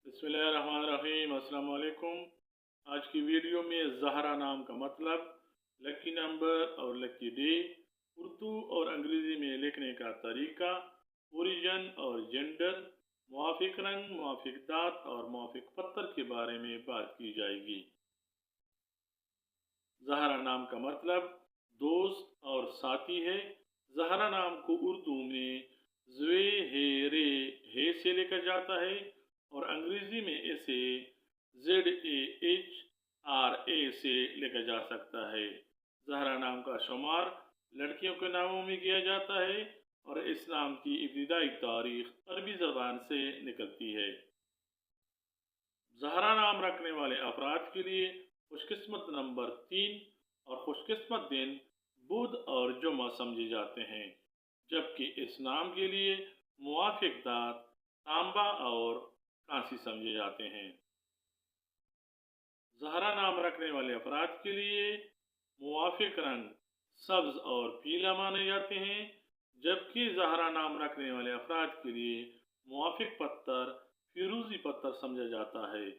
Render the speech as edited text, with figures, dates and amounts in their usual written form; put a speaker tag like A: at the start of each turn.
A: बिस्मिल्लाहिर्रहमानिर्रहीम। अस्सलाम वालेकुम। आज की वीडियो में ज़हरा नाम का मतलब, लकी नंबर और लकी डे, उर्दू और अंग्रेज़ी में लिखने का तरीका, ओरिजिन और जेंडर, मुआफ़िक रंग, मुआफ़िक दाँत और मुआफ़िक पत्थर के बारे में बात की जाएगी। ज़हरा नाम का मतलब दोस्त और साथी है। ज़हरा नाम को उर्दू में ज़्वे हे रे हे से लिखा जाता है और अंग्रेज़ी में इसे ZAHRA से लिखा जा सकता है। ज़हरा नाम का शुमार लड़कियों के नामों में किया जाता है और इस नाम की इब्तिदाई तारीख अरबी ज़बान से निकलती है। ज़हरा नाम रखने वाले अफराद के लिए खुशकिस्मत नंबर 3 और खुशकिस्मत दिन बुध और जुमा समझे जाते हैं, जबकि इस नाम के लिए मुवाफिक दांत तांबा और कांसी समझे जाते हैं। ज़हरा नाम रखने वाले अफराद के लिए मुवाफिक रंग सब्ज और पीला माने जाते हैं, जबकि ज़हरा नाम रखने वाले अफराद के लिए मुवाफिक पत्थर फिरोज़ी पत्थर समझा जाता है।